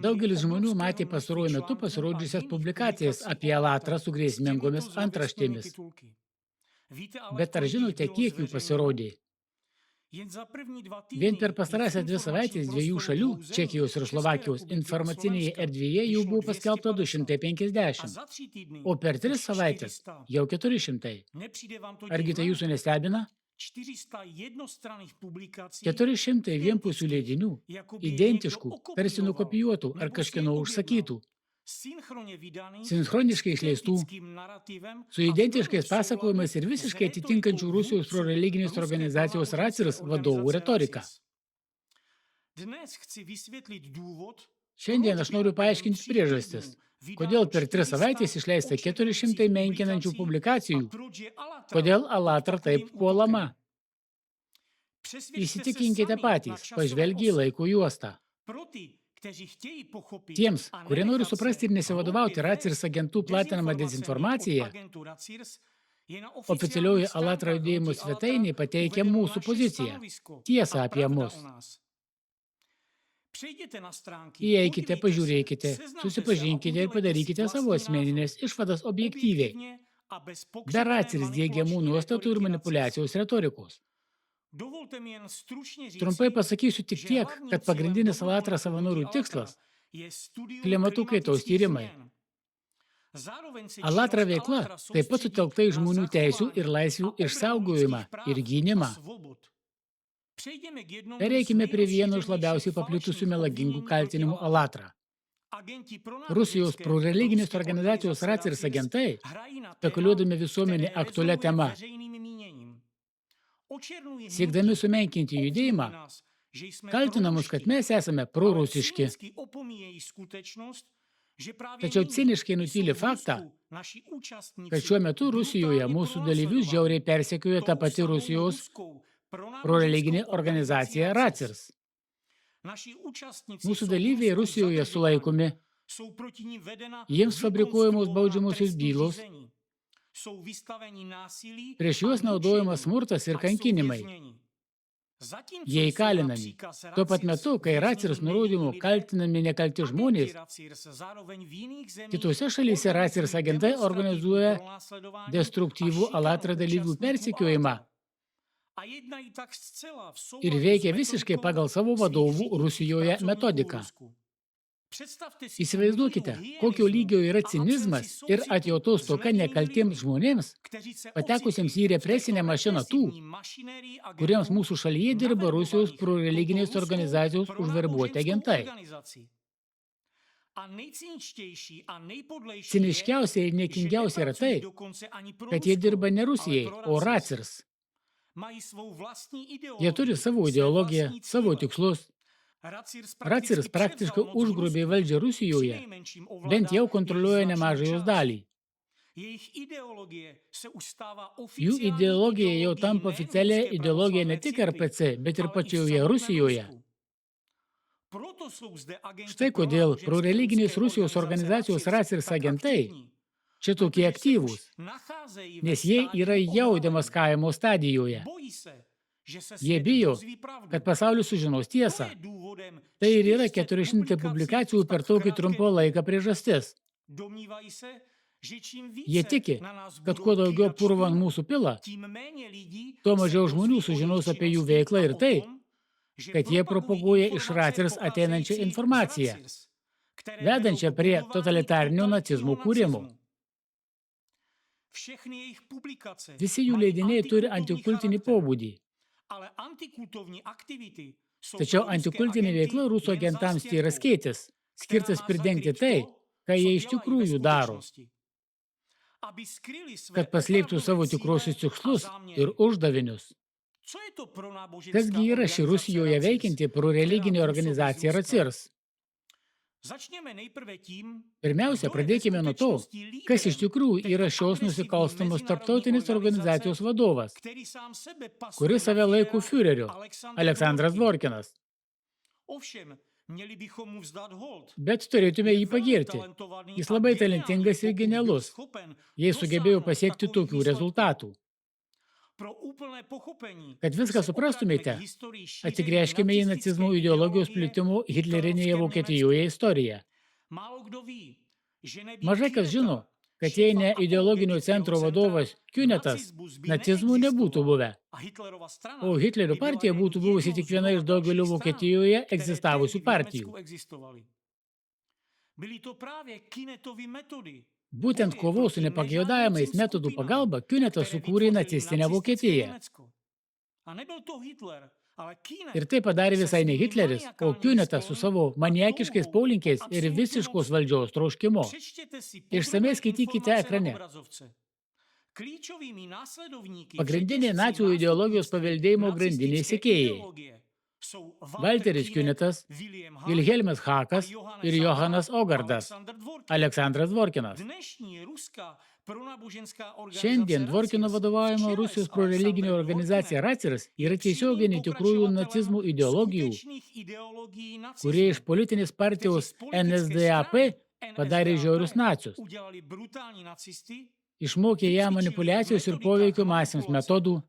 Daugelis žmonių matė pastaruoju metu pasirodžiusias publikacijas apie Alatrą su grėsmingomis antraštėmis. Bet ar žinote, kiek jų pasirodė? Vien per pastarąsias 2 savaitės 2 šalių, Čekijos ir Slovakijos, informacinėje erdvėje jų buvo paskelbta 250, o per 3 savaitės jau 400. Argi tai jūsų nestebina? 400 vienpusių leidinių, identiškų, tarsi nukopijuotų ar kažkieno užsakytų, sinchroniškai išleistų, su identiškais pasakojimais ir visiškai atitinkančių Rusijos proreliginės organizacijos Racirs vadovų retoriką. Šiandien aš noriu paaiškinti priežastis, kodėl per 3 savaitės išleista 400 menkinančių publikacijų, kodėl Alatra taip puolama. Įsitikinkite patys, pažvelgiai į laiko juostą. Tiems, kurie nori suprasti ir nesivadovauti Racirs agentų platinamą dezinformaciją, oficialioji Alatra judėjimo svetainė pateikia mūsų poziciją, tiesą apie mus. Įeikite, pažiūrėkite, susipažinkite ir padarykite savo asmeninės išvadas objektyviai, be Racirs diegiamų nuostatų ir manipuliacijos retorikos. Trumpai pasakysiu tik tiek, kad pagrindinis Alatra savanorių tikslas – klimato kaitos tyrimai. Alatra veikla taip pat sutelkta į žmonių teisių ir laisvių išsaugojimą ir gynimą. Pereikime prie vieno iš labiausiai paplitusių melagingų kaltinimų Alatrą. Rusijos proreliginės organizacijos Racirs agentai, spekuliuodami visuomenį aktualia tema, siekdami sumenkinti judėjimą, kaltina mus, kad mes esame prorusiški. Tačiau ciniškai nutyli faktą, kad šiuo metu Rusijoje mūsų dalyvius žiauriai persekioja ta pati Rusijos proreliginė organizacija Racirs. Mūsų dalyviai Rusijoje sulaikomi, jiems fabrikuojamos baudžiamosios bylos, prieš juos naudojamas smurtas ir kankinimai. Jie įkalinami. Tuo pat metu, kai Racirs nurodymu kaltinami nekalti žmonės, kitose šalyse Racirs agentai organizuoja destruktyvų Alatra dalyvių persekiojimą ir veikia visiškai pagal savo vadovų Rusijoje metodiką. Įsivaizduokite, kokio lygio yra cinizmas ir atjautos stoka nekaltiems žmonėms, patekusiems į represinę mašiną tų, kuriems mūsų šalyje dirba Rusijos proreliginės organizacijos užverbuoti agentai. Ciniškiausia ir niekingiausia yra tai, kad jie dirba ne Rusijai, o Racirs. Jie turi savo ideologiją, savo tikslus. Racirs praktiškai užgrobė valdžią Rusijoje, bent jau kontroliuoja nemažą jos dalį. Jų ideologija jau tampa oficialia ideologija ne tik RPC, bet ir pačioje Rusijoje. Štai kodėl proreliginės Rusijos organizacijos Racirs agentai čia tokie aktyvūs, nes jie yra jau demaskavimo stadijoje. Jie bijo, kad pasaulis sužinos tiesą. Tai ir yra 400 publikacijų per tokį trumpą laiką priežastis. Jie tiki, kad kuo daugiau purvo ant mūsų pila, tuo mažiau žmonių sužinos apie jų veiklą ir tai, kad jie propaguoja iš Racirs ateinančią informaciją, vedančią prie totalitarinio nacizmo kūrimo. Visi jų leidiniai turi antikultinį pobūdį. Tačiau antikultinė veikla rusų agentams tai yra skėtis, skirtas pridengti tai, ką jie iš tikrųjų daro, kad paslėptų savo tikrosius tikslus ir uždavinius. Kasgi yra ši Rusijoje veikianti proreliginė organizacija Racirs? Pirmiausia, pradėkime nuo to, kas iš tikrųjų yra šios nusikalstamos tarptautinės organizacijos vadovas, kuris save laiko fiureriu, Aleksandras Dvorkinas. Bet turėtume jį pagirti. Jis labai talentingas ir genialus, jei sugebėjo pasiekti tokių rezultatų. Kad viską suprastumėte, atsigręžkime į nacizmo ideologijos plitimo Hitlerinėje Vokietijoje istoriją. Mažai kas žino, kad jei ne ideologinio centro vadovas Künetas, nacizmų nebūtų buvę, o Hitlerio partija būtų buvusi tik viena iš daugelio Vokietijoje egzistavusių partijų. Būtent kovos su nepageidaujamais metodų pagalba Künetas sukūrė nacistinę Vokietiją. Ir tai padarė visai ne Hitleris, o Künetas su savo maniakiškais polinkiais ir visiškos valdžios troškimu. Išsamei skaitykite ekrane. Pagrindiniai nacių ideologijos paveldėjimo grandiniai sekėjai. Valteris Künetas, Vilhelmas Hakas ir Johanas Ogardas, Aleksandras Dvorkinas. Šiandien Dvorkino vadovaujama Rusijos proreliginė organizacija Racirs yra tiesioginė tikrųjų nacizmų ideologijų, kurie iš politinės partijos NSDAP padarė žiaurius nacius. Išmokė ją manipuliacijos ir poveikio masėms metodų,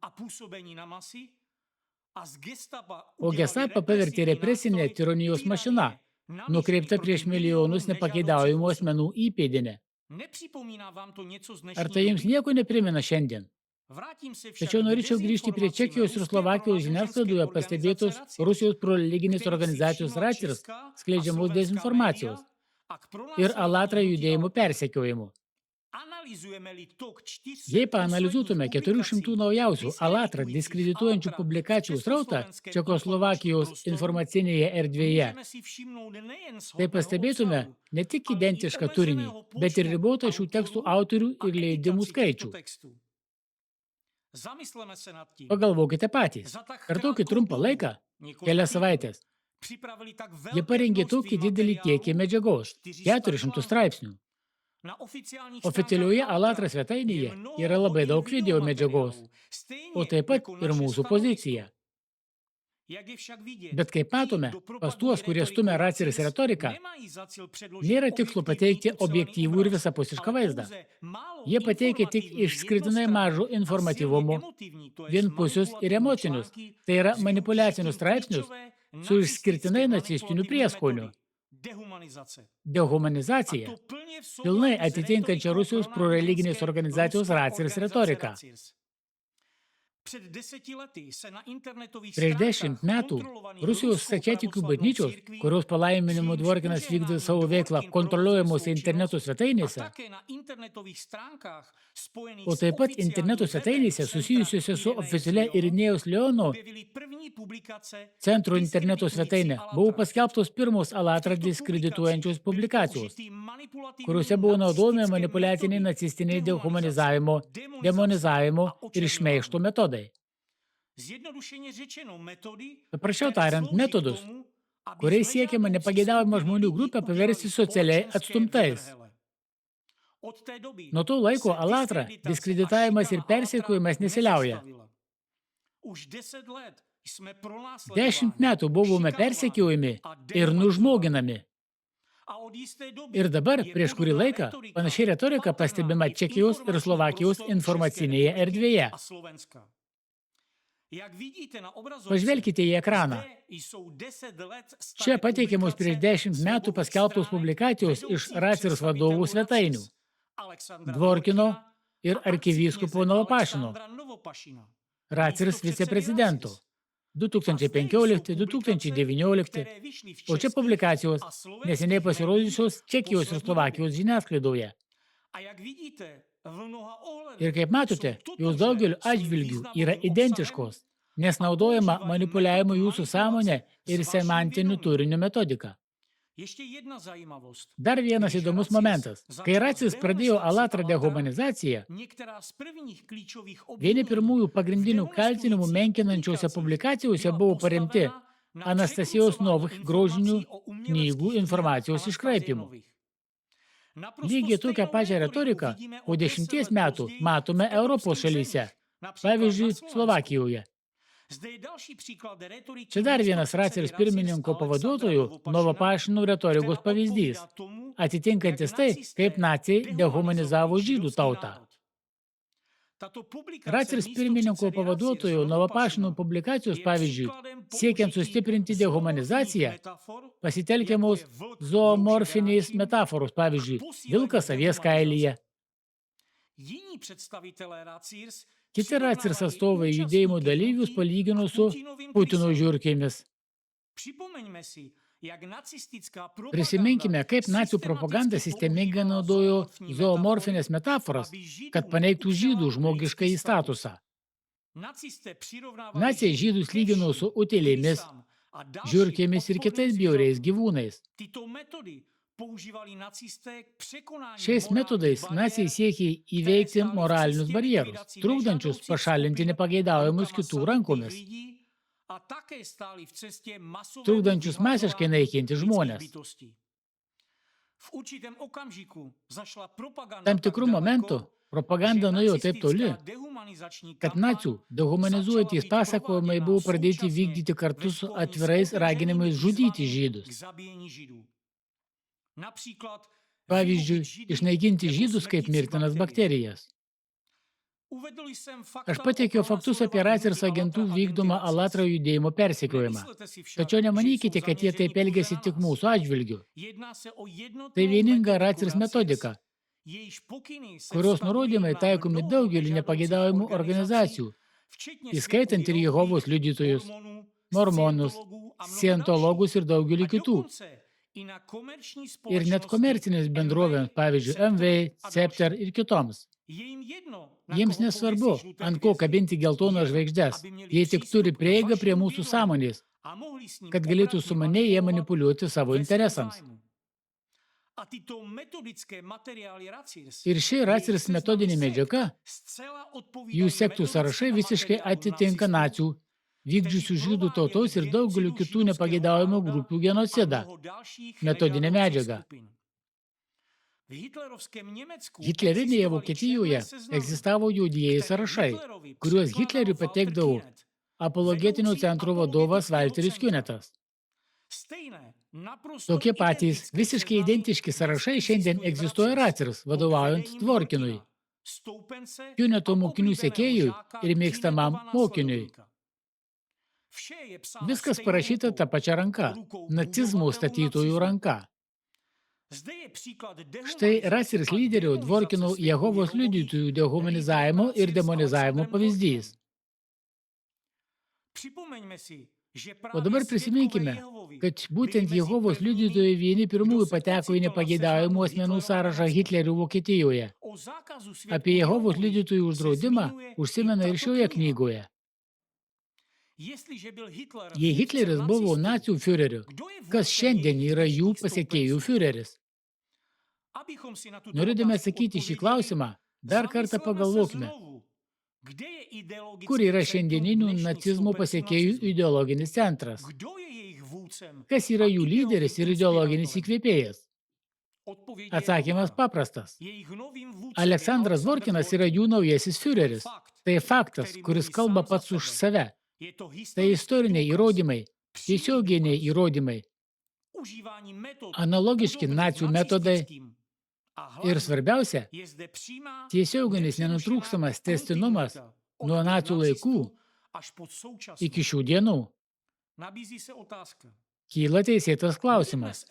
o Gestapą pavertė represinė tironijos mašina, nukreipta prieš milijonus nepageidaujamų asmenų įpėdinę. Ar tai jums nieko neprimena šiandien? Tačiau norėčiau grįžti prie Čekijos ir Slovakijos žiniasklaidoje pastebėtos Rusijos proreliginės organizacijos Racirs skleidžiamos dezinformacijos ir Alatra judėjimų persekiojimų. Jei paanalizuotume 400 naujausių Alatra diskredituojančių publikacijų srautą Čekoslovakijos informacinėje erdvėje, tai pastebėtume ne tik identišką turinį, bet ir ribotą šių tekstų autorių ir leidimų skaičių. Pagalvokite patys, per tokį trumpą laiką, kelias savaitės, jie parengė tokį didelį kiekį medžiagos, 400 straipsnių. Oficialioje Alatra svetainėje yra labai daug video medžiagos, o taip pat ir mūsų pozicija. Bet kaip matome, pas tuos, kurie stumia Racirs retoriką, nėra tikslo pateikti objektyvų ir visapusišką vaizdą. Jie pateikia tik išskirtinai mažo informatyvumo, vienpusius ir emocinius, tai yra manipuliacinius straipsnius su išskirtinai nacistiniu prieskoniu. Dehumanizacija, pilnai atitinkančia Rusijos proreliginės organizacijos Racirs retoriką. Prieš 10 metų Rusijos stačiatikių bažnyčios, kurios palaiminimo Dvorkinas vykdė savo veiklą kontroliuojamose interneto svetainėse, o taip pat interneto svetainėse susijusiuose su oficialia Irinėjaus Leono centro interneto svetainė, buvo paskelbtos pirmos Alatrą diskredituojančios publikacijos, kuriuose buvo naudojami manipuliaciniai nacistiniai dehumanizavimo, demonizavimo ir šmeižto metodai. Paprasčiau tariant, metodus, kuriais siekiama nepageidaujamą žmonių grupę paversti socialiai atstumtais. Nuo to laiko Alatra diskreditavimas ir persekiojimas nesiliauja. 10 metų buvome persekiojami ir nužmoginami. Ir dabar, prieš kurį laiką, panašiai retorika pastebima Čekijos ir Slovakijos informacinėje erdvėje. Pažvelkite į ekraną. Čia pateikiamos prieš 10 metų paskelbtos publikacijos iš Racirs vadovų svetainių, Dvorkino ir arkivyskupo Novopašino, Racirs viceprezidento, 2015-2019, o čia publikacijos neseniai pasirodžiusios Čekijos ir Slovakijos žiniasklaidoje. Ir kaip matote, jos daugeliu atžvilgių yra identiškos, nes naudojama manipuliavimo jūsų sąmonė ir semantinių turinių metodika. Dar vienas įdomus momentas. Kai Racirs pradėjo Alatrą dehumanizaciją, vieni pirmųjų pagrindinių kaltinimų menkinančiose publikacijose buvo paremti Anastasijos Novik grožinių knygų informacijos iškraipimų. Lygiai tokią pačią retoriką po 10 metų matome Europos šalyse, pavyzdžiui, Slovakijoje. Čia dar vienas Racirs pirmininko pavaduotojų Novopašino retorikos pavyzdys, atitinkantis tai, kaip naciai dehumanizavo žydų tautą. Ratzirs pirmininko pavaduotojo Novopašino publikacijos pavyzdžiui, siekiant sustiprinti dehumanizaciją, pasitelkiamos zoomorfinės metaforos, pavyzdžiui, vilkas avies kailyje. Kiti Ratzirs atstovai judėjimo dalyvius palygino su Putino žiurkėmis. Prisiminkime, kaip nacių propaganda sistemingai naudojo zoomorfinės metaforas, kad paneigtų žydų žmogiškąjį statusą. Naciai žydus lygino su utėlėmis, žiurkėmis ir kitais bjauriais gyvūnais. Šiais metodais naciai siekė įveikti moralinius barjerus, trukdančius pašalinti nepageidaujamus kitų rankomis, trukdančius masiškai naikinti žmones. Tam tikrų momentų propaganda nuėjo taip toli, kad nacių dehumanizuojantys pasakojimai buvo pradėti vykdyti kartu su atvirais raginimais žudyti žydus. Pavyzdžiui, išnaikinti žydus kaip mirtinas bakterijas. Aš pateikiau faktus apie Ratzirs agentų vykdomą Alatra judėjimo persekiojimą. Tačiau nemanykite, kad jie taip elgėsi tik mūsų atžvilgiu. Tai vieninga Ratzirs metodika, kurios nurodymai taikomi daugelį nepageidaujamų organizacijų, įskaitant ir Jehovos liudytojus, mormonus, scientologus ir daugelį kitų. Ir net komercinės bendrovėms, pavyzdžiui, MV, Scepter ir kitoms. Jiems nesvarbu, ant ko kabinti geltonas žvaigždes, jie tik turi prieigą prie mūsų sąmonės, kad galėtų sumaniai jie manipuliuoti savo interesams. Ir ši Ratzirs metodinė medžiaga, jų sektų sąrašai visiškai atitinka nacių, vykdžiusių žydų tautos ir daugelių kitų nepageidaujamų grupių genocidą, metodinę medžiagą. Hitlerinėje Vokietijoje egzistavo juodieji sąrašai, kuriuos Hitleriui pateikdavo apologetinio centro vadovas Walteris Künetas. Tokie patys, visiškai identiški sąrašai šiandien egzistuoja Ratzirs, vadovaujant Dvorkinui, Küneto mokinių sekėjui ir mėgstamam mokiniui. Viskas parašyta ta pačia ranka, nacizmo statytojų ranka. Štai Ratzirs lyderio Dvorkino Jehovos liudytojų dehumanizavimo ir demonizavimo pavyzdys. O dabar prisiminkime, kad būtent Jehovos liudytojai vieni pirmųjų pateko į nepageidaujamų asmenų sąrašą Hitlerio Vokietijoje. Apie Jehovos liudytojų uždraudimą užsimena ir šioje knygoje. Jei Hitleris buvo nacių fiureriu, kas šiandien yra jų pasekėjų fiureris? Norėdami atsakyti šį klausimą, dar kartą pagalvokime, kur yra šiandieninių nacizmo pasekėjų ideologinis centras? Kas yra jų lyderis ir ideologinis įkvėpėjas? Atsakymas paprastas. Aleksandras Dvorkinas yra jų naujasis fiureris. Tai faktas, kuris kalba pats už save. Tai istoriniai įrodymai, tiesioginiai įrodymai, analogiški nacių metodai ir svarbiausia, tiesioginis nenutrūkstamas tęstinumas nuo nacių laikų iki šių dienų. Kyla teisėtas klausimas.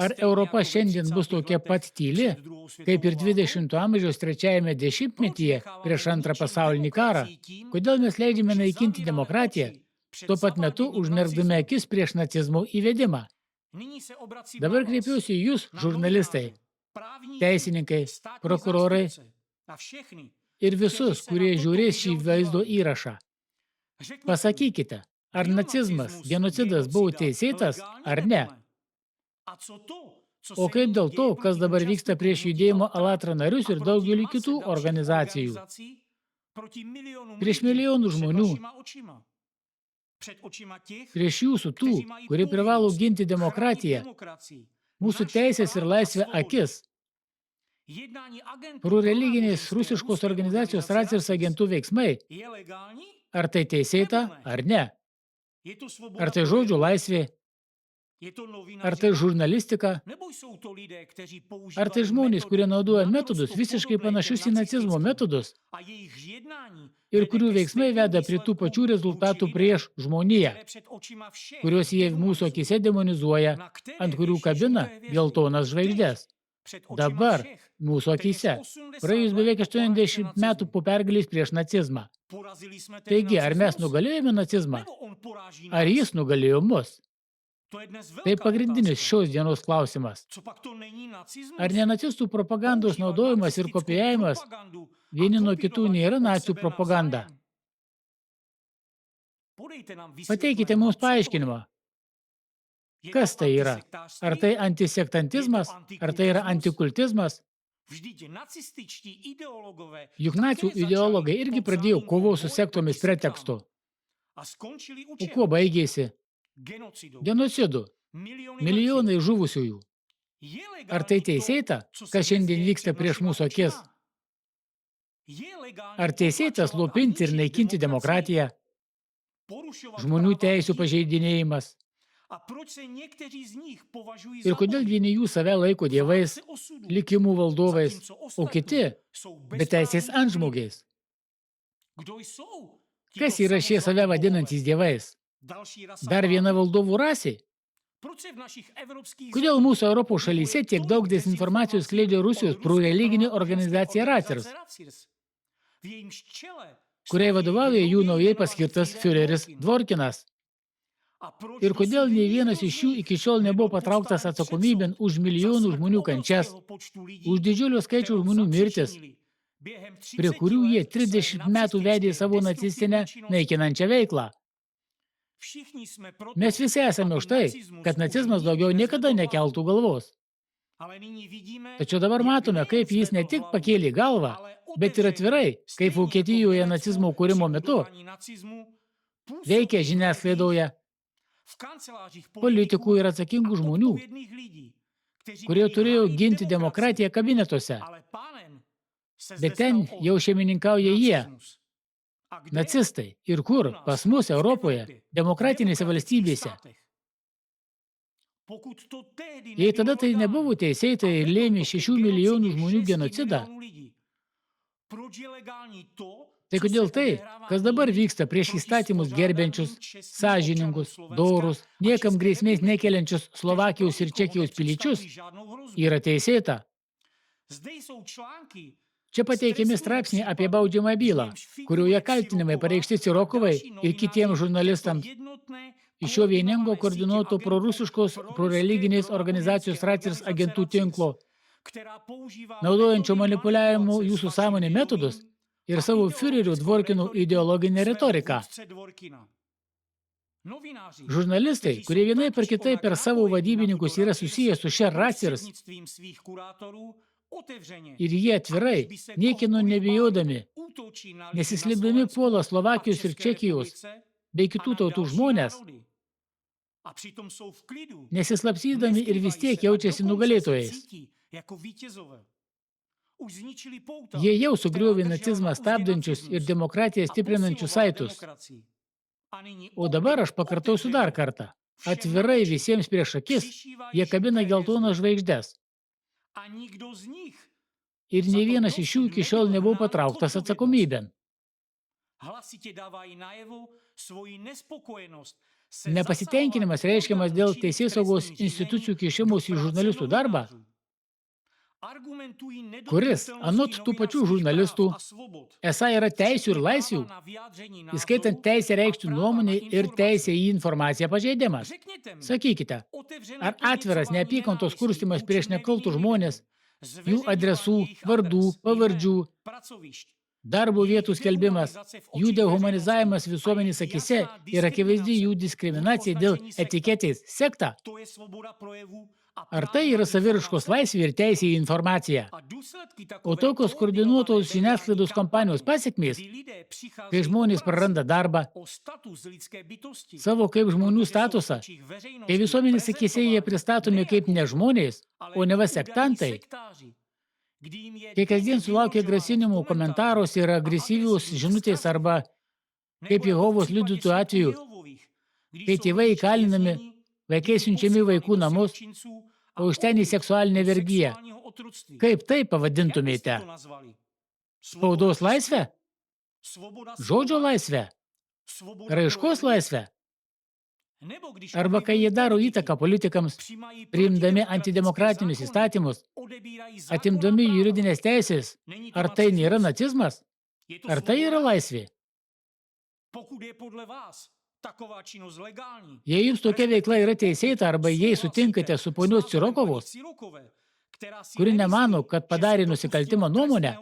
Ar Europa šiandien bus tokia pat tyli, kaip ir 20 amžiaus trečiajame dešimtmetyje prieš antrą pasaulinį karą? Kodėl mes leidžiame naikinti demokratiją, tuo pat metu užmerkdami akis prieš nacizmo įvedimą? Dabar kreipiuosi į jūs, žurnalistai, teisininkai, prokurorai ir visus, kurie žiūrės šį vaizdo įrašą. Pasakykite, ar nacizmas, genocidas buvo teisėtas, ar ne? O kaip dėl to, kas dabar vyksta prieš judėjimo Alatra narius ir daugelį kitų organizacijų? Prieš milijonų žmonių, prieš jūsų tų, kurie privalo ginti demokratiją, mūsų teisės ir laisvę akis. Proreliginės rusiškos organizacijos Ratzirs agentų veiksmai, ar tai teisėta, ar ne? Ar tai žodžio laisvė? Ar tai žurnalistika, ar tai žmonės, kurie naudoja metodus visiškai panašius į nacizmo metodus ir kurių veiksmai veda prie tų pačių rezultatų prieš žmoniją, kuriuos jie mūsų akyse demonizuoja, ant kurių kabina geltonas žvaigždės. Dabar mūsų akyse, praėjus beveik 80 metų po pergalės prieš nacizmą. Taigi, ar mes nugalėjome nacizmą, ar jis nugalėjo mus? Tai pagrindinis šios dienos klausimas. Ar ne nacistų propagandos naudojimas ir kopijavimas vieni nuo kitų nėra nacių propaganda? Pateikite mums paaiškinimą. Kas tai yra? Ar tai antisektantizmas? Ar tai yra antikultizmas? Juk nacių ideologai irgi pradėjo kovos su sektomis pretekstu. O kuo baigėsi? Genocidu. Milijonai žuvusiųjų. Ar tai teisėta, kas šiandien vyksta prieš mūsų akis? Ar teisėta slopinti ir naikinti demokratiją? Žmonių teisių pažeidinėjimas? Ir kodėl vieni jų save laiko dievais, likimų valdovais, o kiti beteisiais antžmogiais? Kas yra šie save vadinantys dievais? Dar viena valdovų rasė? Kodėl mūsų Europos šalyse tiek daug dezinformacijos skleidžia Rusijos proreliginė organizacija Racers, kuriai vadovauja jų naujai paskirtas fiureris Dvorkinas? Ir kodėl nei vienas iš jų iki šiol nebuvo patrauktas atsakomybėn už milijonų žmonių kančias, už didžiulio skaičių žmonių mirtis, prie kurių jie 30 metų vedė savo nacistinę naikinančią veiklą? Mes visi esame už tai, kad nacizmas daugiau niekada nekeltų galvos. Tačiau dabar matome, kaip jis ne tik pakėlė galvą, bet ir atvirai, kaip Vokietijoje nacizmo kūrimo metu, veikia žiniasklaidoje, politikų ir atsakingų žmonių, kurie turėjo ginti demokratiją kabinetuose. Bet ten jau šeimininkauja jie, nacistai. Ir kur? Pas mus Europoje, demokratinėse valstybėse. Jei tada tai nebuvo teisėta ir lėmė 6 milijonų žmonių genocidą, tai kodėl tai, kas dabar vyksta prieš įstatymus gerbiančius, sąžiningus, dorus, niekam grėsmės nekeliančius Slovakijos ir Čekijos piliečius, yra teisėta? Čia pateikiami straipsniai apie baudžiamą bylą, kurioje kaltinimai pareikšti Sirokovai ir kitiems žurnalistams iš šio vieningo koordinuoto prorusiškos proreliginės organizacijos Racers agentų tinklo, naudojančio manipuliavimo jūsų sąmonė metodus ir savo fiurerių Dvorkinų ideologinę retoriką. Žurnalistai, kurie vienai per kitai per savo vadybininkus yra susiję su šia Racers, ir jie atvirai, niekino nebijodami, nesislėpdami puola Slovakijos ir Čekijos bei kitų tautų žmonės, nesislapsydami ir vis tiek jaučiasi nugalėtojais. Jie jau sugriovė nacizmą stabdančius ir demokratiją stiprinančius saitus. O dabar aš pakartosiu dar kartą. Atvirai visiems prieš akis jie kabina geltonas žvaigždes. Ir nei vienas iš jų iki šiol nebuvo patrauktas atsakomybėn. Nepasitenkinimas reiškiamas dėl teisėsaugos institucijų kišimosi į žurnalistų darbą, kuris, anot tų pačių žurnalistų, esą yra teisių ir laisvių, įskaitant teisę reikšti nuomonę ir teisę į informaciją pažeidimas. Sakykite, ar atviras neapykantos kurstymas prieš nekaltus žmonės, jų adresų, vardų, pavardžių, darbo vietų skelbimas, jų dehumanizavimas visuomenės akyse ir akivaizdi jų diskriminacija dėl etiketės sekta? Ar tai yra saviraiškos laisvė ir teisė į informaciją? O tokios koordinuotos žiniasklaidos kampanijos pasekmės, kai žmonės praranda darbą, savo kaip žmonių statusą, kai visuomenės akyse jie pristatomi kaip ne žmonės, o neva sektantai, kai kasdien sulaukia grasinimų komentaruose ir agresyvios žinutės arba, kaip Jehovos liudytojų atveju, kai tėvai įkalinami, Vaikai siunčiami į vaikų namus, o iš ten į seksualinę vergiją. Kaip tai pavadintumėte? Spaudos laisvę? Žodžio laisvę? Raiškos laisvę? Arba kai jie daro įtaką politikams, priimdami antidemokratinius įstatymus, atimdami juridinės teisės, ar tai nėra nacizmas? Ar tai yra laisvė? Jei jums tokia veikla yra teisėta, arba jei sutinkate su ponios Cirokovos, kuri nemano, kad padarė nusikaltimą nuomonę,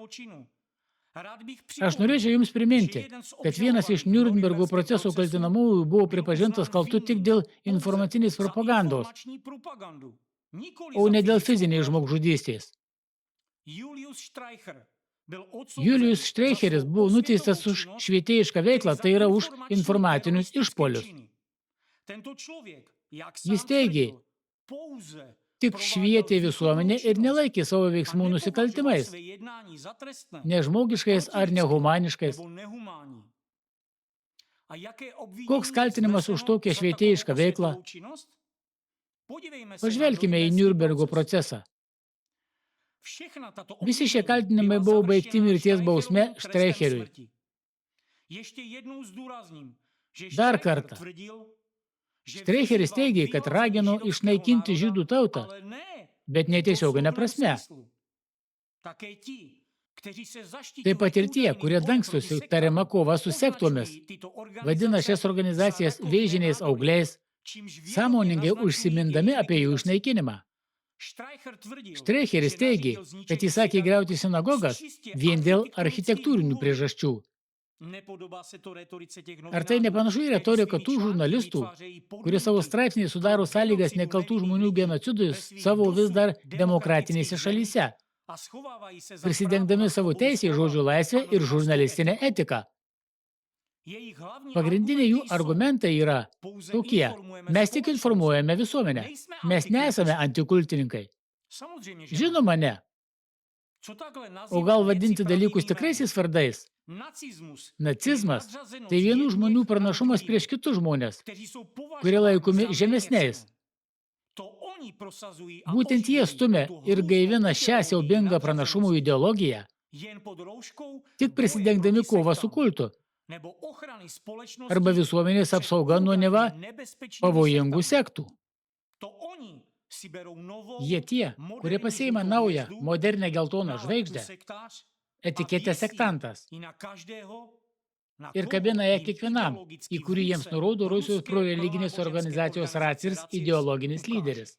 aš norėčiau jums priminti, kad vienas iš Niurnbergo proceso kaltinamųjų buvo pripažintas kaltu tik dėl informacinės propagandos, o ne dėl fizinės žmogžudystės. Julijus Štreicheris buvo nuteistas už švietėjišką veiklą, tai yra už informacinius išpolius. Jis teigė, tik švietė visuomenę ir nelaikė savo veiksmų nusikaltimais, nežmogiškais ar nehumaniškais. Koks kaltinimas už tokią švietėjišką veiklą? Pažvelkime į Niurnbergo procesą. Visi šie kaltinimai buvo baigti mirties bausme Štreicheriui. Dar kartą. Štreicheris teigė, kad ragino išnaikinti žydų tautą, bet netiesioginė prasme. Taip pat ir tie, kurie dangstosi tariama kova su sektomis, vadina šias organizacijas vėžiniais augliais, sąmoningai užsimindami apie jų išnaikinimą. Štreicheris teigė, kad jis sakė griauti sinagogas vien dėl architektūrinių priežasčių. Ar tai nepanašu į retoriką tų žurnalistų, kurie savo straipsniai sudaro sąlygas nekaltų žmonių genocidui savo vis dar demokratinėse šalyse, prisidengdami savo teisę į žodžio laisvę ir žurnalistinę etiką? Pagrindiniai jų argumentai yra tokie. Mes tik informuojame visuomenę. Mes nesame antikultininkai. Žinoma, ne. O gal vadinti dalykus tikraisiais vardais? Nacizmas – tai vienų žmonių pranašumas prieš kitus žmonės, kurie laikomi žemesniais. Būtent jie stumia ir gaivina šią siaubingą pranašumų ideologiją, tik prisidengdami kovą su kultu, arba visuomenės apsauga nuo neva pavojingų sektų. Jie tie, kurie pasiima naują, modernę geltoną žvaigždę, etiketę sektantas, ir kabina ją kiekvienam, į kurį jiems nurodo Rusijos proreliginės organizacijos Racirs ideologinis lyderis.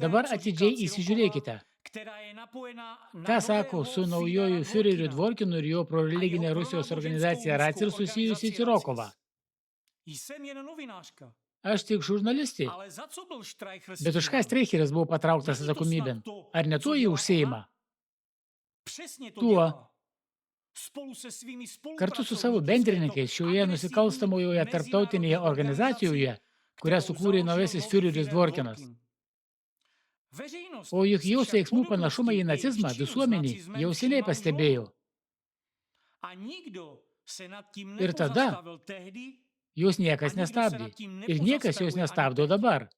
Dabar atidžiai įsižiūrėkite, ką sako su naujoju Fiureriu Dvorkinu ir jo proreliginė Rusijos organizacija Racir susijusi Cirokova. Aš tik žurnalistė, bet už ką Štreicheris buvo patrauktas atsakomybėn? Ar ne tuo jį užsiima? Tuo. Kartu su savo bendrininkais šioje nusikalstamojoje tarptautinėje organizacijoje, kurią sukūrė naujasis Fiureris Dvorkinas. O juk jos veiksmų panašumą į nacizmą visuomenį jau seniai pastebėjo. Ir tada jos niekas nestabdė. Ir niekas jos nestabdo dabar.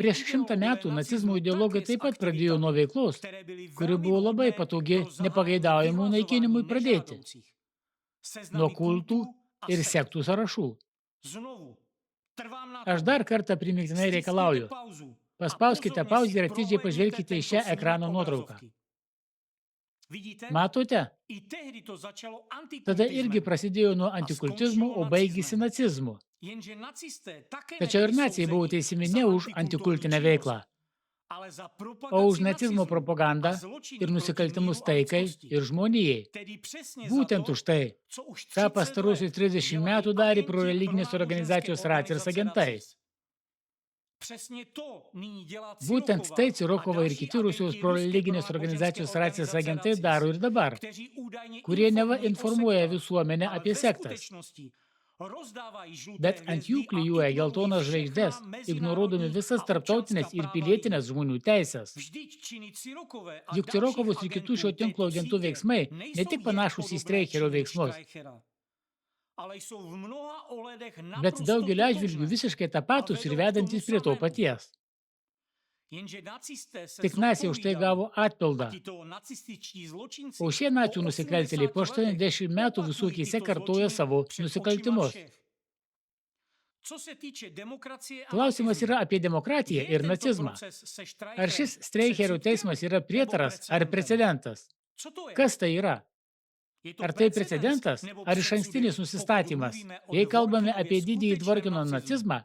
Prieš 100 metų nacizmo ideologai taip pat pradėjo nuo veiklos, kuri buvo labai patogi nepageidaujamų naikinimui pradėti. Nuo kultų ir sektų sąrašų. Aš dar kartą primygtinai reikalauju. Paspauskite pauzę ir atidžiai pažvelkite į šią ekrano nuotrauką. Matote? Tada irgi prasidėjo nuo antikultizmo, o baigėsi nacizmu. Tačiau ir nacijai buvo teisiami ne už antikultinę veiklą, o už nacizmo propagandą ir nusikaltimus taikai ir žmonijai. Būtent už tai, ką pastaruosius 30 metų darė proreliginės organizacijos Racirs agentai. Būtent tai Cirokova ir kiti Rusijos proreliginės organizacijos Racirs agentai daro ir dabar, kurie neva informuoja visuomenę apie sektas. Bet ant jų klijuoja geltonas žvaigždes, ignoruodami visas tarptautinės ir pilietinės žmonių teisės. Juk Cirokovos ir kitų šio tinklo agentų veiksmai ne tik panašūs į Štreicherio veiksmus, bet daugeliu atžvilgių visiškai tapatus ir vedantis prie to paties. Tik naciai už tai gavo atpildą, o šie nacių nusikaltėliai po 80 metų visų akyse kartoja savo nusikaltimus. Klausimas yra apie demokratiją ir nacizmą. Ar šis Streicherio teismas yra prietaras ar precedentas? Kas tai yra? Ar tai precedentas, ar išankstinis nusistatymas? Jei kalbame apie didįjį Dvorkino nacizmą,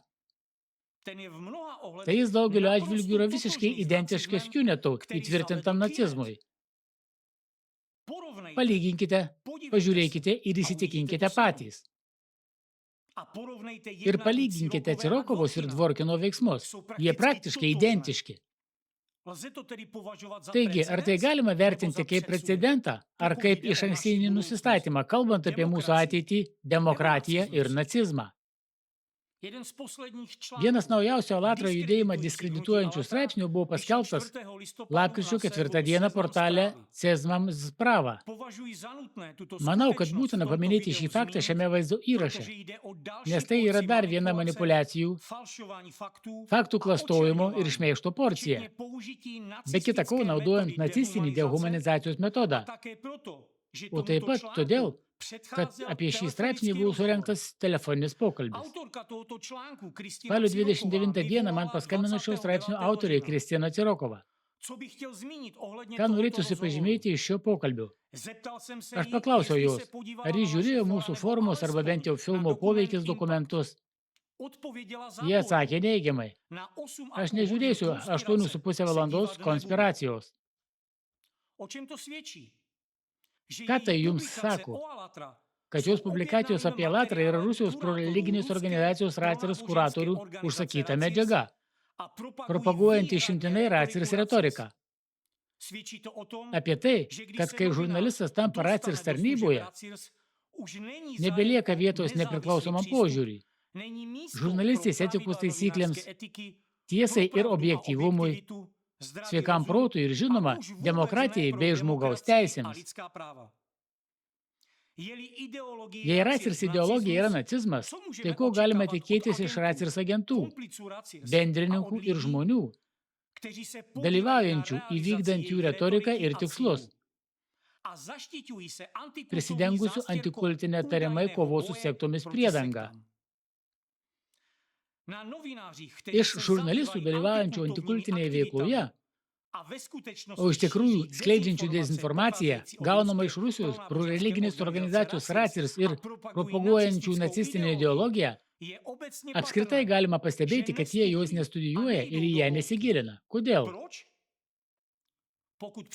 tai jis daugeliu atžvilgių yra visiškai identiškas Kiunetu įtvirtintam nacizmui. Palyginkite, pažiūrėkite ir įsitikinkite patys. Ir palyginkite Cirokovos ir Dvorkino veiksmus. Jie praktiškai identiški. Taigi, ar tai galima vertinti kaip precedentą, ar kaip išankstinį nusistatymą, kalbant apie mūsų ateitį, demokratiją ir nacizmą? Vienas naujausio Alatra judėjimą diskredituojančių straipsnių buvo paskelbtas lapkričio 4 dieną portale Cezmam Sprava. Manau, kad būtina paminėti šį faktą šiame vaizdo įraše, nes tai yra dar viena manipuliacijų, faktų klastojimo ir šmeižto porcija, be kita ko naudojant nacistinį dehumanizacijos metodą, o taip pat todėl, kad apie šį straipsnį buvo surengtas telefoninis pokalbis. Spalio 29 dieną man paskambino šio straipsnio autorė Kristina Cirokova. Ką norėtųsi pažymėti iš šio pokalbio? Aš paklausiau jos, ar jis žiūrėjo mūsų forumus arba bent jau filmo Poveikis dokumentus. Jie atsakė neigiamai. Aš nežiūrėsiu 8,5 valandos konspiracijos. Ką tai jums sako? Kad jos publikacijos apie Alatrą yra Rusijos proreliginės organizacijos Racirs kuratorių užsakyta medžiaga, propaguojant išimtinai Racirs retoriką. Apie tai, kad kai žurnalistas tampa Racirs tarnyboje, nebelieka vietos nepriklausomam požiūriui, žurnalistės etikos taisyklėms, tiesai ir objektyvumui, sveikam protui ir žinoma, demokratijai bei žmogaus teisėms. Jei Racirs ideologija yra nacizmas, tai ko galime tikėtis iš Racirs agentų, bendrininkų ir žmonių, dalyvaujančių įvykdant jų retoriką ir tikslus, prisidengusių antikultinę tariamai kovos su sektomis priedangą. Iš žurnalistų dalyvaujančių antikultinėje veikloje, o iš tikrųjų skleidžiančių dezinformaciją, gaunama iš Rusijos proreliginės organizacijos Racirs ir propaguojančių nacistinę ideologiją, apskritai galima pastebėti, kad jie jos nestudijuoja ir į ją nesigilina. Kodėl?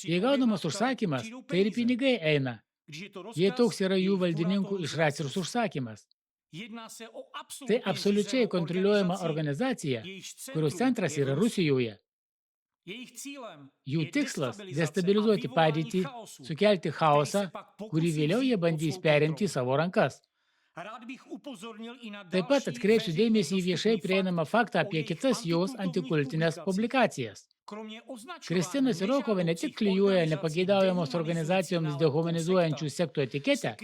Jei gaunamas užsakymas, tai ir pinigai eina. Jei toks yra jų valdininkų iš Racirs užsakymas. Tai absoliučiai kontroliuojama organizacija, kurios centras yra Rusijoje. Jų tikslas – destabilizuoti padėtį, sukelti chaosą, kurį vėliau jie bandys perimti į savo rankas. Taip pat atkreipsiu dėmesį į viešai prieinamą faktą apie kitas jos antikultinės publikacijas. Kristina Cirokova ne tik klijuoja nepageidaujamos organizacijoms dehumanizuojančių sektų etiketę,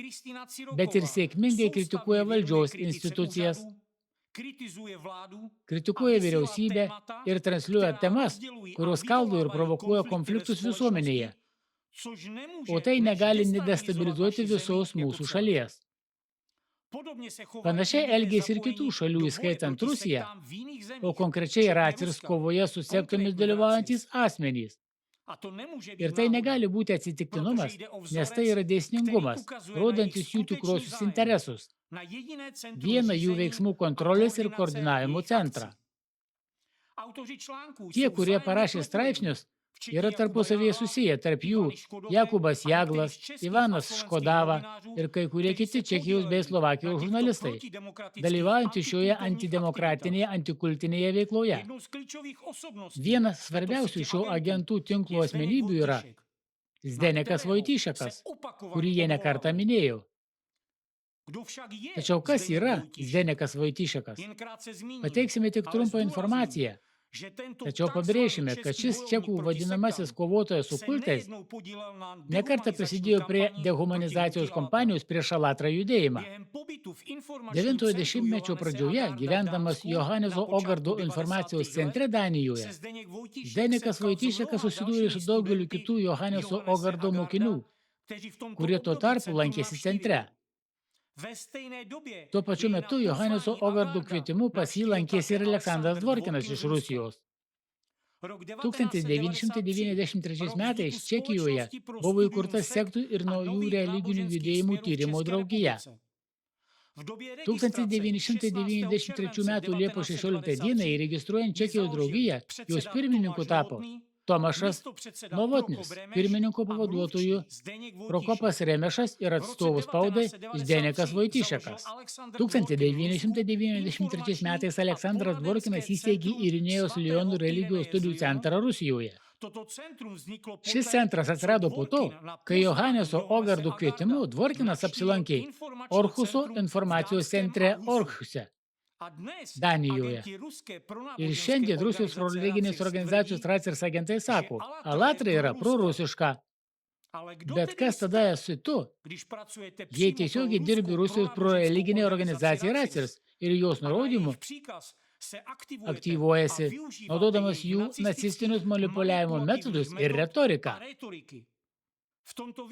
bet ir sėkmingai kritikuoja valdžios institucijas, kritikuoja vyriausybę ir transliuoja temas, kurios skaldo ir provokuoja konfliktus visuomenėje, o tai negali nedestabilizuoti visos mūsų šalies. Panašiai elgėsi ir kitų šalių, įskaitant Rusiją, o konkrečiai Racirs kovoje su sektomis dalyvaujantys asmenys. Ir tai negali būti atsitiktinumas, nes tai yra dėsningumas, rodantis jų tikrosius interesus, vieną jų veiksmų kontrolės ir koordinavimo centrą. Tie, kurie parašė straipsnius, yra tarpusavėje susiję, tarp jų Jakubas Jaglas, Ivanas Škodava ir kai kurie kiti Čekijos bei Slovakijos žurnalistai, dalyvaujantys šioje antidemokratinėje, antikultinėje veikloje. Vienas svarbiausių šio agentų tinklo asmenybių yra Zdeněkas Vojtyšekas, kurį jie nekartą minėjo. Tačiau kas yra Zdeněkas Vojtyšekas? Pateiksime tik trumpą informaciją. Tačiau pabrėšime, kad šis čekų vadinamasis kovotojas su kultais nekartą prisidėjo prie dehumanizacijos kampanijos prieš Alatrą judėjimą. 9-ojo dešimtmečio pradžioje, gyvendamas Johaneso Ogardo informacijos centre Danijoje, Zdeněkas Vojtyšekas susidūrė su daugeliu kitų Johaneso Ogardo mokinių, kurie tuo tarpu lankėsi centre. Tuo pačiu metu Johaneso Ogardo kvietimu pas jį lankėsi ir Aleksandras Dvorkinas iš Rusijos. 1993 metais Čekijoje buvo įkurta sektų ir naujų religinių judėjimų tyrimo draugija. 1993 metų Liepos 16 dieną įregistruojant Čekijos draugiją, jos pirmininku tapo Tomašas Novotnis, pirmininko pavaduotojų Prokopas Remešas ir atstovų spaudai Zdeněkas Vojtyšekas. 1993 metais Aleksandras Dvorkinas įsteigė Irinėjos Lionų religijos studijų centrą Rusijoje. Šis centras atsirado po to, kai Johaneso Ogardo kvietimu Dvorkinas apsilankė Orhuso informacijos centre Orhuse, Danijoje. Ir šiandien Rusijos proreliginės organizacijos Racers agentai sako, Alatra yra prorusiška. Bet kas tada esi tu, jei tiesiogiai dirbi Rusijos proreliginė organizacija Racers ir jos nurodymu aktyvuojasi, naudodamas jų nacistinius manipuliavimo metodus ir retoriką.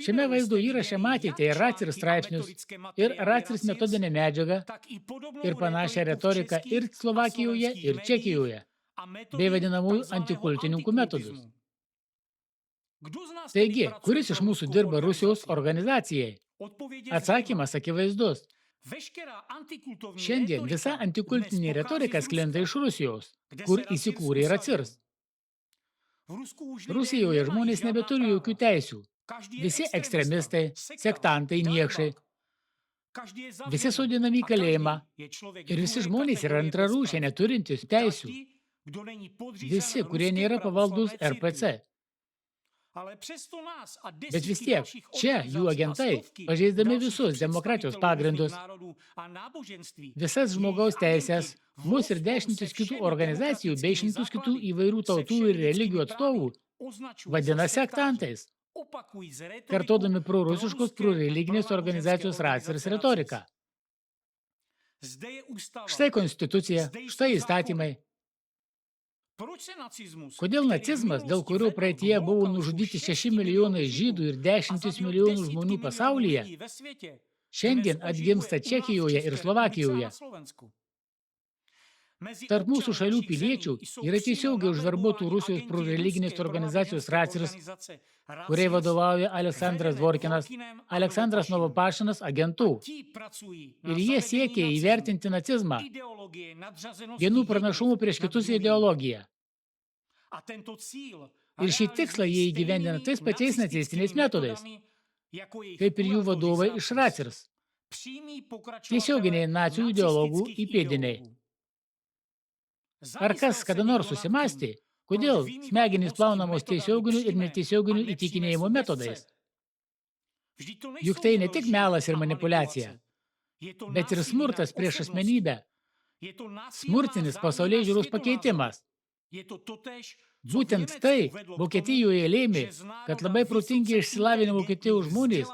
Šiame vaizdo įraše matėte ir Racers straipsnius, ir Racers metodinę medžiagą, ir panašią retoriką ir Slovakijoje, ir Čekijoje, bei vadinamųjų antikultininkų metodus. Taigi, kuris iš mūsų dirba Rusijos organizacijai? Atsakymas akivaizdus. Šiandien visa antikultinė retorika sklinda iš Rusijos, kur įsikūrė Racers. Rusijoje žmonės nebeturi jokių teisių. Visi ekstremistai, sektantai, niekšai, visi sodinami į kalėjimą ir visi žmonės yra antrarūšiai, neturintys teisių. Visi, kurie nėra pavaldus RPC. Bet vis tiek, čia jų agentai, pažeisdami visus demokratijos pagrindus, visas žmogaus teisės, mus ir dešimtis kitų organizacijų bei šimtus kitų įvairių tautų ir religijų atstovų vadina sektantais, kartodami prorusiškos proreliginės organizacijos Racers retoriką. Štai konstitucija, štai įstatymai. Kodėl nacizmas, dėl kurio praeityje buvo nužudyti 6 milijonai žydų ir 10 milijonų žmonių pasaulyje, šiandien atgimsta Čekijoje ir Slovakijoje? Tarp mūsų šalių piliečių yra tiesiogiai užverbuotų Rusijos proreliginės organizacijos Racers, kuriai vadovauja Aleksandras Dvorkinas, Aleksandras Novopašinas agentų. Ir jie siekia įvertinti nacizmą, vienų pranašumų prieš kitus ideologiją. Ir šį tikslą jie įgyvendina tais pačiais nacistiniais metodais, kaip ir jų vadovai iš Racers, tiesioginiai nacių ideologų įpėdiniai. Ar kas kada nors susimąstė, kodėl smegenys plaunamos tiesioginių ir netiesioginių įtikinėjimo metodais? Juk tai ne tik melas ir manipuliacija, bet ir smurtas prieš asmenybę, smurtinis pasaulėžiūros pakeitimas. Būtent tai Vokietijoje lėmė, kad labai protingi išsilavinę Vokietijos žmonės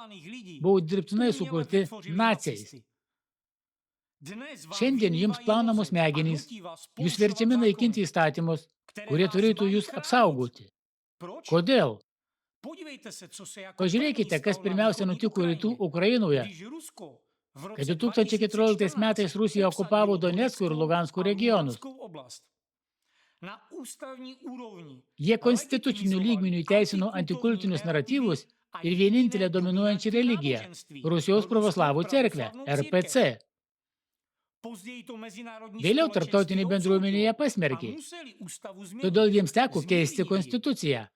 buvo dirbtinai sukurti naciais. Šiandien jums plaunamos smegenys, jūs verčiami naikinti įstatymus, kurie turėtų jūs apsaugoti. Kodėl? Pažiūrėkite, kas pirmiausia nutiko rytų Ukrainoje, kai 2014 metais Rusija okupavo Donecko ir Lugansko regionus. Jie konstitucinių lygmenių įteisino antikultinius naratyvus ir vienintelę dominuojančią religiją – Rusijos pravoslavų cerkvę, RPC. Vėliau tarptautinė bendruomenėje pasmerkė, todėl jiems teko keisti konstituciją,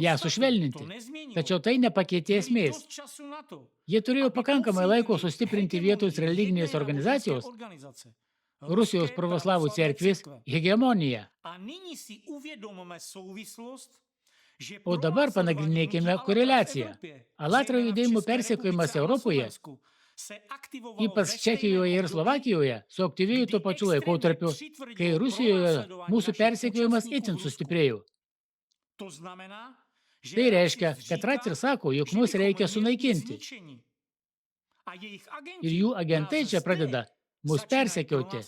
ją sušvelninti, tačiau tai nepakeitė esmės. Jie turėjo pakankamai laiko sustiprinti vietos religinės organizacijos, Rusijos pravoslavų cerkvės hegemoniją. O dabar panagrinėkime koreliaciją. Alatra judėjimo persekiojimas Europoje Ypač Čekijoje ir Slovakijoje suaktyvėjo tuo pačiu laikotarpiu, kai Rusijoje mūsų persekiojimas itin sustiprėjo. Tai reiškia, kad Ratzer sako, jog mus reikia sunaikinti. Ir jų agentai čia pradeda mus persekioti,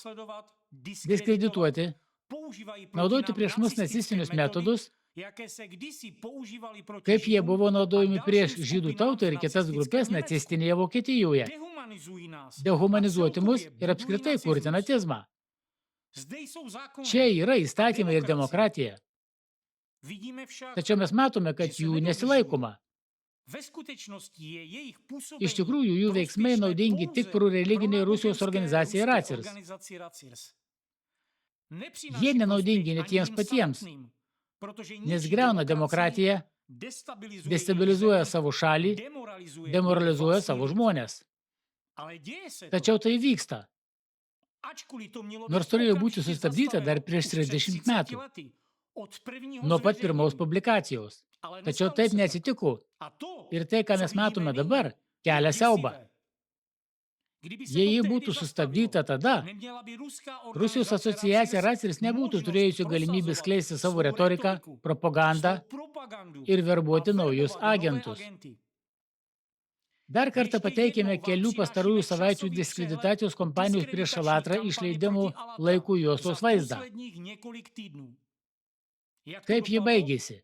diskredituoti, naudoti prieš mus nacistinius metodus, kaip jie buvo naudojami prieš žydų tautą ir kitas grupės nacistinėje Vokietijoje, dehumanizuoti mus ir apskritai kurti nacizmą. Čia yra įstatymai ir demokratija. Tačiau mes matome, kad jų nesilaikoma. Iš tikrųjų, jų veiksmai naudingi tik proreliginiai Rusijos organizacijai Racirs. Jie nenaudingi net jiems patiems, nes griauna demokratiją, destabilizuoja savo šalį, demoralizuoja savo žmonės. Tačiau tai vyksta, nors turėjo būti sustabdyta dar prieš 30 metų, nuo pat pirmos publikacijos. Tačiau taip neatsitiko. Ir tai, ką mes matome dabar, kelia siaubą. Jei ji būtų sustabdyta tada, Rusijos asociacija Racirs nebūtų turėjusi galimybę skleisti savo retoriką, propagandą ir verbuoti naujus agentus. Dar kartą pateikėme kelių pastarųjų savaičių diskreditacijos kompanijos prieš Alatrą išleidimų laikų juostos vaizdą. Kaip ji baigėsi?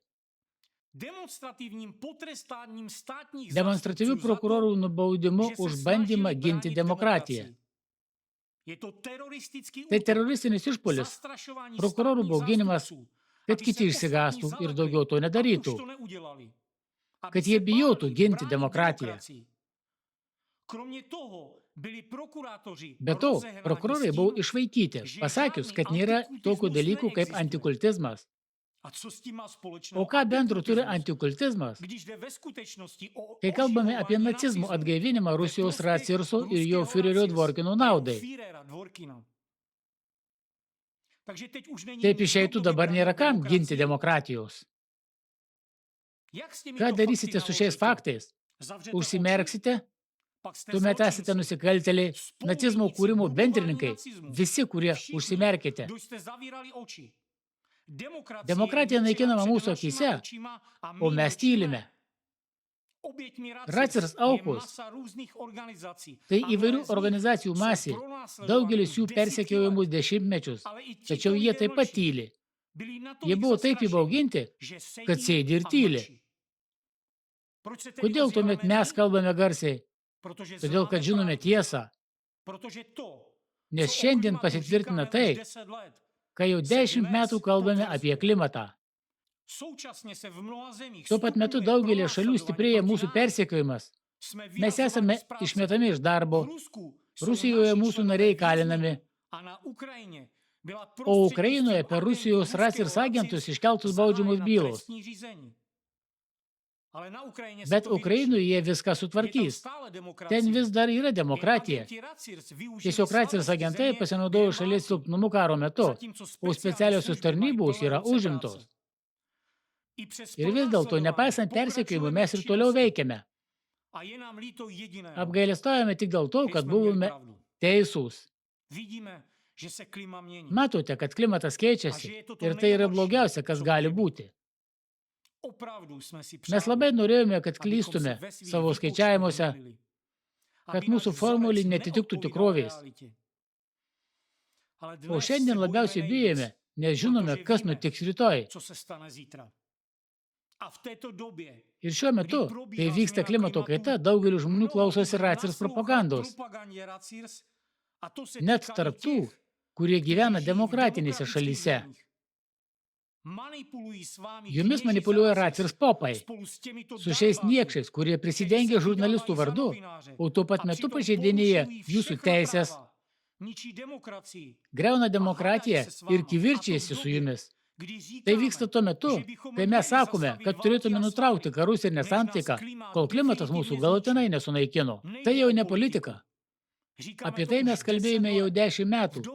Demonstratyvių prokurorų nubaudimu už bandymą ginti demokratiją. Tai teroristinis išpuolis, prokurorų bauginimas, kad kiti išsigąstų ir daugiau to nedarytų, kad jie bijotų ginti demokratiją. Be to, prokurorai buvo išvaikyti, pasakius, kad nėra tokių dalykų kaip antikultizmas. O ką bendro turi antikultizmas, kai kalbame apie nacizmo atgaivinimą Rusijos Racirso ir jo fiurerio Dvorkino naudai? Taip išeitų dabar nėra kam ginti demokratijos. Ką darysite su šiais faktais? Užsimerksite? Tuomet esate nusikaltėliai, nacizmo kūrimo bendrininkai, visi, kurie užsimerkite. Demokratija naikinama mūsų akyse, o mes tylime. Racirs aukos – tai įvairių organizacijų masė, daugelis jų persekiojamus dešimtmečius, tačiau jie taip pat tyli. Jie buvo taip įbauginti, kad sėdi ir tyli. Kodėl tuomet mes kalbame garsiai? Todėl, kad žinome tiesą. Nes šiandien pasitvirtina tai, kai jau 10 metų kalbame apie klimatą. Tuo pat metu daugelį šalių stiprėja mūsų persekiojimas. Mes esame išmetami iš darbo, Rusijoje mūsų nariai kalinami, o Ukrainoje per Rusijos Racirs agentus iškeltus baudžiamos bylos. Bet Ukrainoje jie viską sutvarkys. Ten vis dar yra demokratija. Tiesiog Racirs agentai pasinaudojo šalies silpnumu karo metu, o specialiosios tarnybos yra užimtos. Ir vis dėlto, nepaisant persekiojimų, mes ir toliau veikiame. Apgailestaujame tik dėl to, kad buvome teisūs. Matote, kad klimatas keičiasi ir tai yra blogiausia, kas gali būti. Mes labai norėjome, kad klystume savo skaičiavimuose, kad mūsų formulė netitiktų tikrovės. O šiandien labiausiai bijome, nes žinome, kas nutiks rytoj. Ir šiuo metu, kai vyksta klimato kaita, daugelis žmonių klausosi Racirs propagandos. Net tarp tų, kurie gyvena demokratinėse šalyse. Jumis manipuliuoja Racirs popai, su šiais niekšais, kurie prisidengia žurnalistų vardu, o tuo pat metu pažeidinėja jūsų teisės, griauna demokratiją ir kivirčiasi su jumis. Tai vyksta tuo metu, kai mes sakome, kad turėtume nutraukti karus ir nesantaiką, kol klimatas mūsų galutinai nesunaikino. Tai jau ne politika. Apie tai mes kalbėjome jau 10 metų,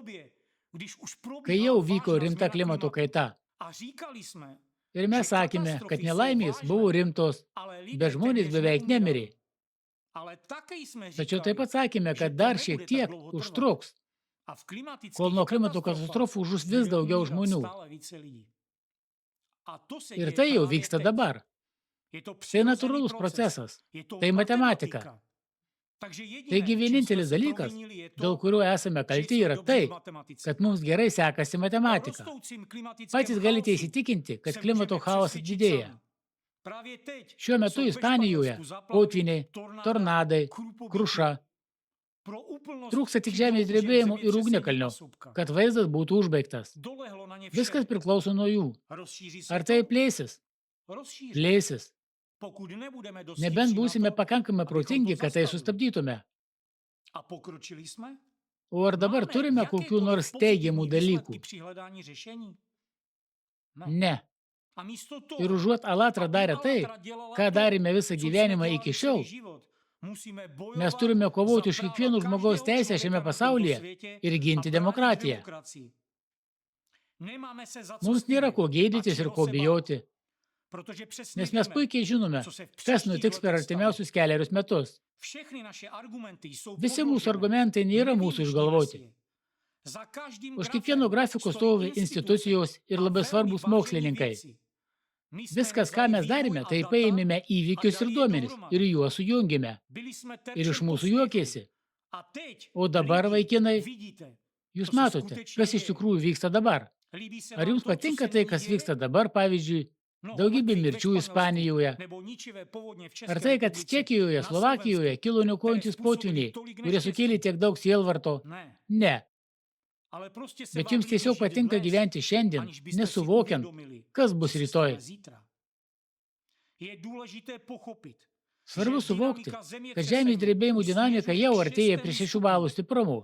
kai jau vyko rimta klimato kaita. Ir mes sakėme, kad nelaimės buvo rimtos, bet žmonės beveik nemirė. Tačiau taip pat sakėme, kad dar šiek tiek užtruks, kol nuo klimato katastrofų žus vis daugiau žmonių. Ir tai jau vyksta dabar. Tai natūralus procesas, tai matematika. Taigi vienintelis dalykas, dėl kurio esame kalti, yra tai, kad mums gerai sekasi matematika. Patys galite įsitikinti, kad klimato chaosas didėja. Šiuo metu Ispanijoje potvyniai, tornadai, kruša. Trūksta tik žemės drebėjimų ir ugnikalnio, kad vaizdas būtų užbaigtas. Viskas priklauso nuo jų. Ar tai plėsis? Plėsis. Nebent būsime pakankamai protingi, kad tai sustabdytume. O ar dabar turime kokių nors teigiamų dalykų? Ne. Ir užuot Alatra darė tai, ką darėme visą gyvenimą iki šiol, mes turime kovoti už kiekvieno žmogaus teisę šiame pasaulyje ir ginti demokratiją. Mums nėra ko gėdytis ir ko bijoti, nes mes puikiai žinome, kas nutiks per artimiausius 4 metus. Visi mūsų argumentai nėra mūsų išgalvoti. Už kiekvieno grafiko stovi institucijos ir labai svarbus mokslininkai. Viskas, ką mes darėme, tai paėmėme įvykius ir duomenis ir juos sujungėme. Ir iš mūsų juokėsi. O dabar, vaikinai, jūs matote, kas iš tikrųjų vyksta dabar. Ar jums patinka tai, kas vyksta dabar, pavyzdžiui, daugybė mirčių Ispanijoje? Ar tai, kad Čekijoje, Slovakijoje kilo niokojantis potvyniai, kurie sukėlė tiek daug sielvarto? Ne. Bet jums tiesiog patinka gyventi šiandien, nesuvokiant, kas bus rytoj. Svarbu suvokti, kad žemės drebėjimų dinamika jau artėja prie 6 balų stiprumo,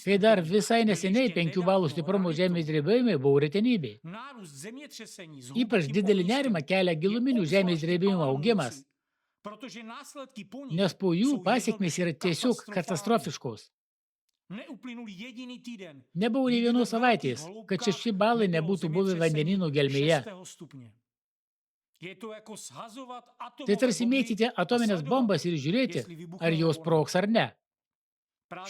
kai dar visai neseniai 5 balų stiprumo žemės drebėjimai buvo retenybė. Ypač didelį nerimą kelia giluminių žemės drebėjimų augimas, nes po jų pasekmės yra tiesiog katastrofiškos. Nebuvo nei vienos savaitės, kad 6 balai nebūtų buvę vandenynų gelmėje. Tai tarsi mėtyti atominės bombas ir žiūrėti, ar jos sprogs ar ne.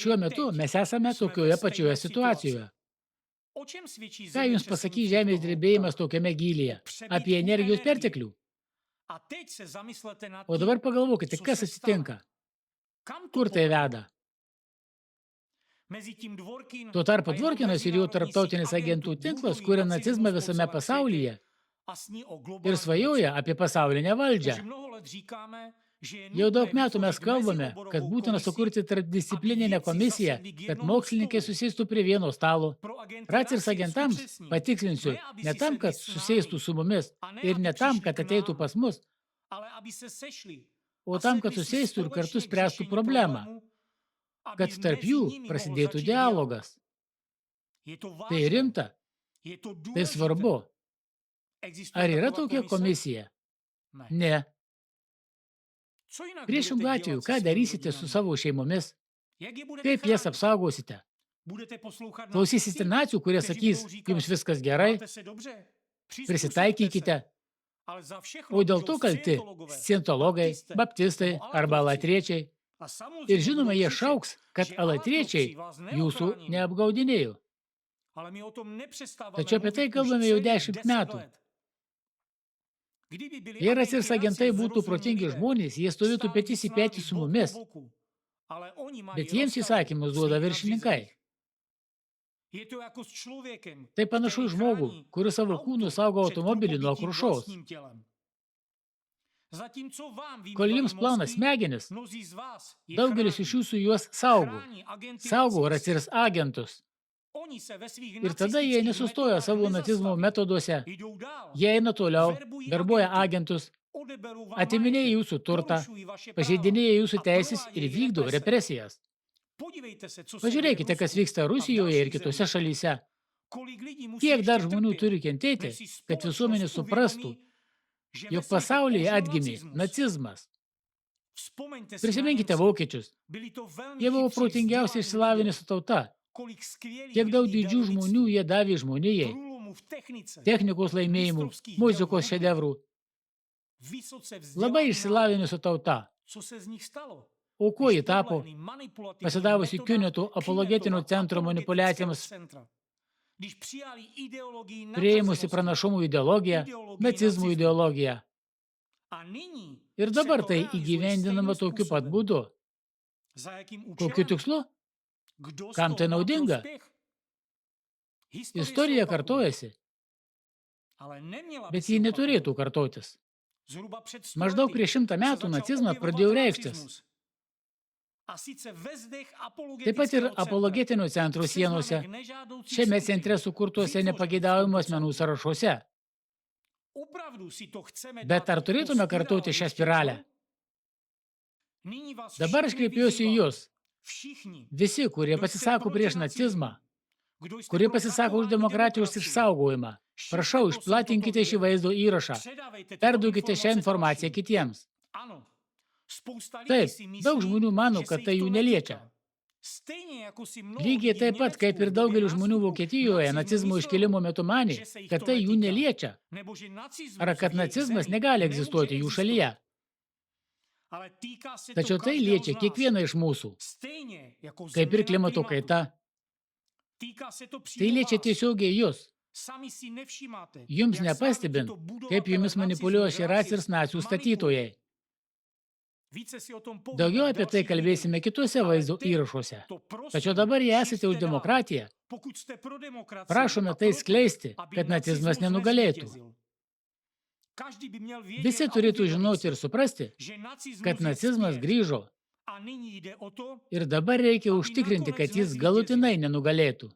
Šiuo metu mes esame tokioje pačioje situacijoje. Ką jums pasakys žemės drebėjimas tokiame gylyje? Apie energijos perteklių. O dabar pagalvokite, kas atsitinka. Kur tai veda? Tuo tarpu Dvorkinas ir jo tarptautinis agentų tinklas kuria nacizmą visame pasaulyje ir svajoja apie pasaulinę valdžią. Jau daug metų mes kalbame, kad būtina sukurti tarpdisciplininę komisiją, kad mokslininkai susėstų prie vieno stalo. Racirs agentams, patikslinsiu, ne tam, kad susėstų su mumis ir ne tam, kad ateitų pas mus, o tam, kad susėstų ir kartu spręstų problemą, kad tarp jų prasidėtų dialogas. Tai rimta, tai svarbu. Ar yra tokia komisija? Ne. Priešingų atveju, ką darysite su savo šeimomis? Kaip jas apsaugosite? Klausysite nacių, kurie sakys, jums viskas gerai, prisitaikykite. O dėl to kalti scientologai, baptistai arba alatriečiai. Ir žinoma, jie šauks, kad alatriečiai jūsų neapgaudinėjo. Tačiau apie tai kalbame jau 10 metų. Jei Racirs agentai būtų protingi žmonės, jie stovėtų petys į petį su mumis. Bet jiems įsakymus duoda viršininkai. Tai panašu į žmogų, kuris savo kūnu saugo automobilį nuo krušos. Kol jums plauna smegenis, daugelis iš jūsų juos saugo. Saugo Racirs agentus. Ir tada jie nesustoja savo nacizmo metoduose. Jie eina toliau, verbuoja agentus, atiminėja jūsų turtą, pažeidinėja jūsų teisės ir vykdo represijas. Pažiūrėkite, kas vyksta Rusijoje ir kitose šalyse. Kiek dar žmonių turi kentėti, kad visuomenė suprastų, jog pasaulyje atgimė nacizmas. Prisiminkite vokiečius. Jie buvo protingiausiai išsilavinusi tauta. Kiek daug didžių žmonių jie davė žmonijai. Technikos laimėjimų, muzikos šedevrų. Labai išsilavinusi tauta. O kuo ji tapo? Pasidavusi Kiunetų apologetinio centro manipuliacijams, prieimusi pranašumų ideologiją, nacizmų ideologiją. Ir dabar tai įgyvendinama tokiu pat būdu. Kokiu tikslu? Kam tai naudinga? Istorija kartojasi, bet ji neturėtų kartotis. Maždaug prieš 100 metų nacizmas pradėjo reikštis. Taip pat ir apologetinio centro sienose, šiame centre sukurtuose nepageidaujamų asmenų sąrašuose. Bet ar turėtume kartoti šią spiralę? Dabar aš kreipiuosi į jūs. Visi, kurie pasisako prieš nacizmą, kurie pasisako už demokratijos išsaugojimą, prašau, išplatinkite šį vaizdo įrašą, perduokite šią informaciją kitiems. Taip, daug žmonių mano, kad tai jų neliečia. Lygiai taip pat, kaip ir daugelis žmonių Vokietijoje nacizmo iškilimo metu manė, kad tai jų neliečia, ar kad nacizmas negali egzistuoti jų šalyje. Tačiau tai liečia kiekvieną iš mūsų, kaip ir klimato kaita. Tai liečia tiesiogiai jūs. Jums nepastebint, kaip jumis manipuliuoja Širac ir nacių statytojai. Daugiau apie tai kalbėsime kituose vaizdo įrašuose. Tačiau dabar jei esate už demokratiją, prašome tai skleisti, kad nacizmas nenugalėtų. Visi turėtų žinoti ir suprasti, kad nacizmas grįžo ir dabar reikia užtikrinti, kad jis galutinai nenugalėtų.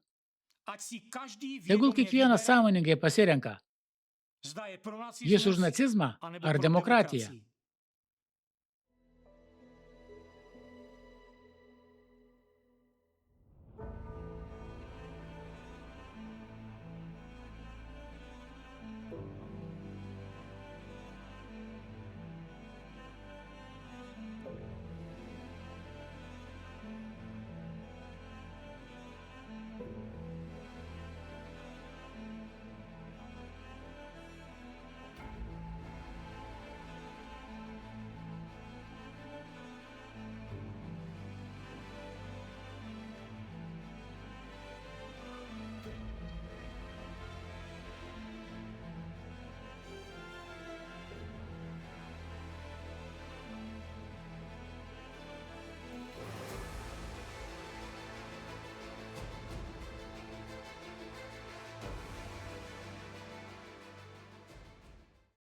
Tegul kiekvienas sąmoningai pasirenka, jis už nacizmą ar demokratiją.